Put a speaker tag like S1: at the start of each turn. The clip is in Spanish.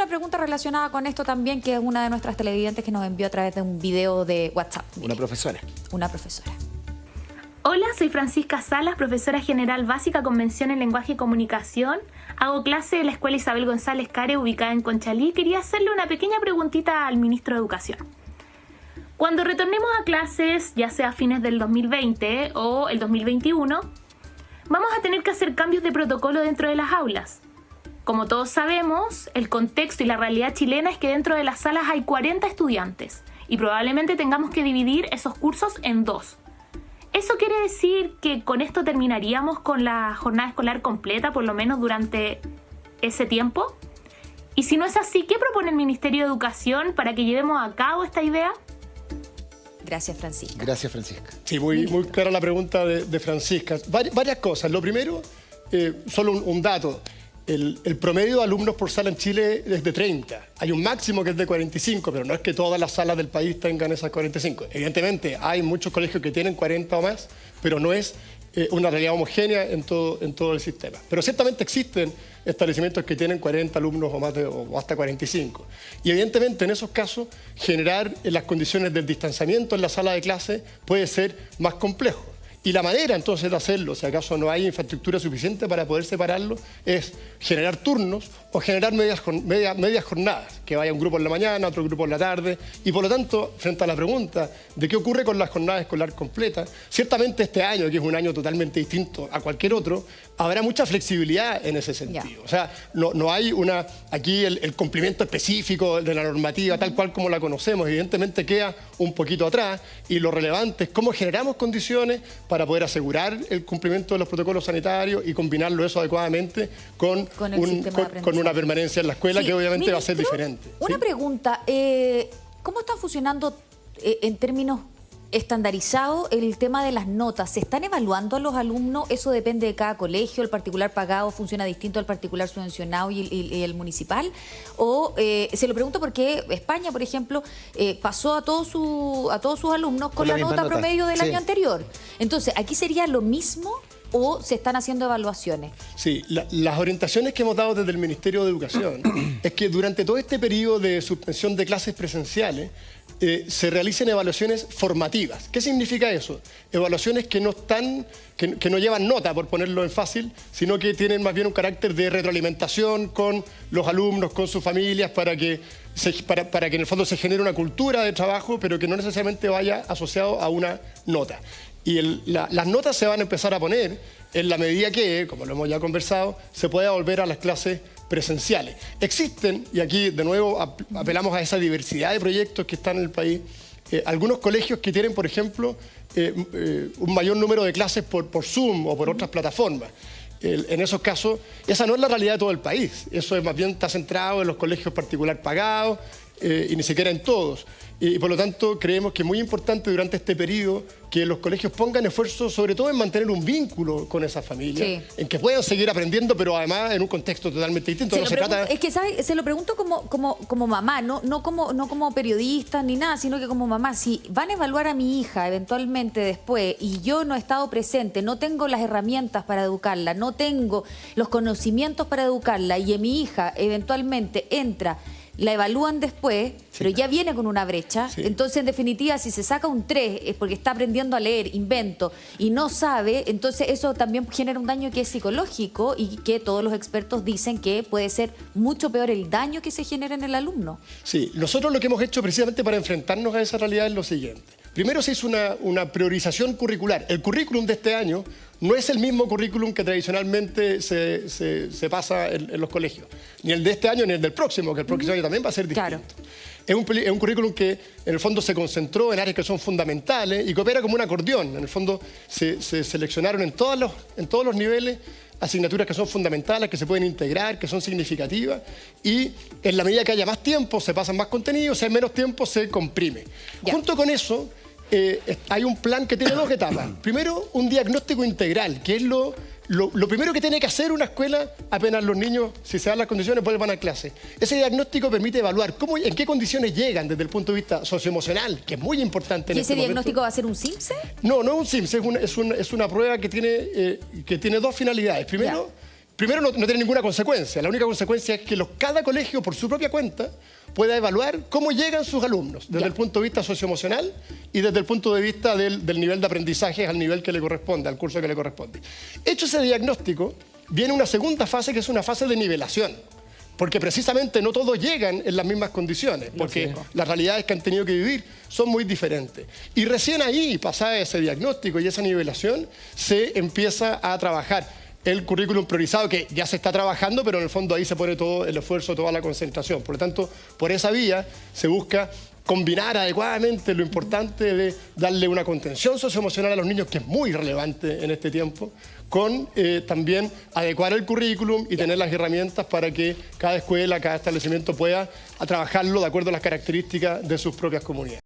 S1: una pregunta relacionada con esto también, que es una de nuestras televidentes que nos envió a través de un video de WhatsApp. Mire.
S2: Una profesora.
S1: Una profesora.
S3: Hola, soy Francisca Salas, profesora general básica con mención en lenguaje y comunicación. Hago clase en la Escuela Isabel González Care, ubicada en Conchalí. Quería hacerle una pequeña preguntita al ministro de Educación. Cuando retornemos a clases, ya sea a fines del 2020 o el 2021, vamos a tener que hacer cambios de protocolo dentro de las aulas. Como todos sabemos, el contexto y la realidad chilena es que dentro de las salas hay 40 estudiantes y probablemente tengamos que dividir esos cursos en 2. ¿Eso quiere decir que con esto terminaríamos con la jornada escolar completa, por lo menos durante ese tiempo? Y si no es así, ¿qué propone el Ministerio de Educación para que llevemos a cabo esta idea?
S1: Gracias, Francisca.
S2: Gracias, Francisca.
S4: Sí, muy clara la pregunta de Francisca. Varias cosas. Lo primero, solo un dato. El promedio de alumnos por sala en Chile es de 30. Hay un máximo que es de 45, pero no es que todas las salas del país tengan esas 45. Evidentemente, hay muchos colegios que tienen 40 o más, pero no es una realidad homogénea en todo el sistema. Pero ciertamente existen establecimientos que tienen 40 alumnos o más o hasta 45. Y evidentemente en esos casos generar las condiciones del distanciamiento en la sala de clase puede ser más complejo. Y la manera entonces de hacerlo, si acaso no hay infraestructura suficiente para poder separarlo, es generar turnos o generar medias jornadas, que vaya un grupo en la mañana, otro grupo en la tarde. Y por lo tanto, frente a la pregunta de qué ocurre con la jornada escolar completa, ciertamente este año, que es un año totalmente distinto a cualquier otro, habrá mucha flexibilidad en ese sentido. O sea, no hay aquí el cumplimiento específico de la normativa tal cual como la conocemos. Evidentemente queda un poquito atrás y lo relevante es cómo generamos condiciones para poder asegurar el cumplimiento de los protocolos sanitarios y combinarlo eso adecuadamente con una permanencia en la escuela, sí, que obviamente va a ser diferente.
S1: Una pregunta, ¿cómo está funcionando en términos estandarizados el tema de las notas? ¿Se están evaluando a los alumnos? ¿Eso depende de cada colegio? ¿El particular pagado funciona distinto al particular subvencionado y el municipal? O se lo pregunto porque España, por ejemplo, pasó a todos sus alumnos con la nota promedio del año anterior. Entonces, ¿aquí sería lo mismo o se están haciendo evaluaciones?
S4: Sí, las orientaciones que hemos dado desde el Ministerio de Educación es que durante todo este periodo de suspensión de clases presenciales se realicen evaluaciones formativas. ¿Qué significa eso? Evaluaciones que no llevan nota, por ponerlo en fácil, sino que tienen más bien un carácter de retroalimentación con los alumnos, con sus familias, para que en el fondo se genere una cultura de trabajo, pero que no necesariamente vaya asociado a una nota. Y las notas se van a empezar a poner en la medida que, como lo hemos ya conversado, se pueda volver a las clases presenciales. Existen, y aquí de nuevo apelamos a esa diversidad de proyectos que están en el país, algunos colegios que tienen, por ejemplo, un mayor número de clases por Zoom o por otras plataformas. En esos casos, esa no es la realidad de todo el país. Eso más bien está centrado en los colegios particular pagados y ni siquiera en todos. Y por lo tanto creemos que es muy importante durante este periodo que los colegios pongan esfuerzo sobre todo en mantener un vínculo con esas familias, sí, en que puedan seguir aprendiendo, pero además en un contexto totalmente distinto.
S1: Es que, ¿sabes? Se lo pregunto como mamá, no como periodista ni nada, sino que como mamá. Si van a evaluar a mi hija eventualmente después y yo no he estado presente, no tengo las herramientas para educarla, no tengo los conocimientos para educarla y mi hija eventualmente entra, la evalúan después, sí, pero ya viene con una brecha. Sí. Entonces, en definitiva, si se saca un 3 es porque está aprendiendo a leer, invento, y no sabe, entonces eso también genera un daño que es psicológico y que todos los expertos dicen que puede ser mucho peor el daño que se genera en el alumno.
S4: Sí, nosotros lo que hemos hecho precisamente para enfrentarnos a esa realidad es lo siguiente. Primero se hizo una priorización curricular. El currículum de este año no es el mismo currículum que tradicionalmente se pasa en los colegios. Ni el de este año ni el del próximo, que el próximo año también va a ser distinto. Claro. Es un currículum que en el fondo se concentró en áreas que son fundamentales y que opera como un acordeón. En el fondo se seleccionaron en todos los niveles asignaturas que son fundamentales, que se pueden integrar, que son significativas, y en la medida que haya más tiempo se pasan más contenidos, si hay menos tiempo se comprime. Junto con eso hay un plan que tiene 2 etapas. Primero, un diagnóstico integral, que es lo primero que tiene que hacer una escuela apenas los niños, si se dan las condiciones, vuelvan a clase. Ese diagnóstico permite evaluar en qué condiciones llegan desde el punto de vista socioemocional, que es muy importante en este momento.
S1: ¿Y ese diagnóstico va a ser un CIMSE?
S4: No, no es un CIMSE, es una prueba que tiene 2 finalidades. Primero, primero no tiene ninguna consecuencia. La única consecuencia es que cada colegio, por su propia cuenta, pueda evaluar cómo llegan sus alumnos, desde el punto de vista socioemocional y desde el punto de vista del nivel de aprendizaje al nivel que le corresponde, al curso que le corresponde. Hecho ese diagnóstico, viene una segunda fase que es una fase de nivelación. Porque precisamente no todos llegan en las mismas condiciones, porque las realidades que han tenido que vivir son muy diferentes. Y recién ahí, pasada ese diagnóstico y esa nivelación, se empieza a trabajar el currículum priorizado, que ya se está trabajando, pero en el fondo ahí se pone todo el esfuerzo, toda la concentración. Por lo tanto, por esa vía se busca combinar adecuadamente lo importante de darle una contención socioemocional a los niños, que es muy relevante en este tiempo, con también adecuar el currículum y tener las herramientas para que cada escuela, cada establecimiento pueda trabajarlo de acuerdo a las características de sus propias comunidades.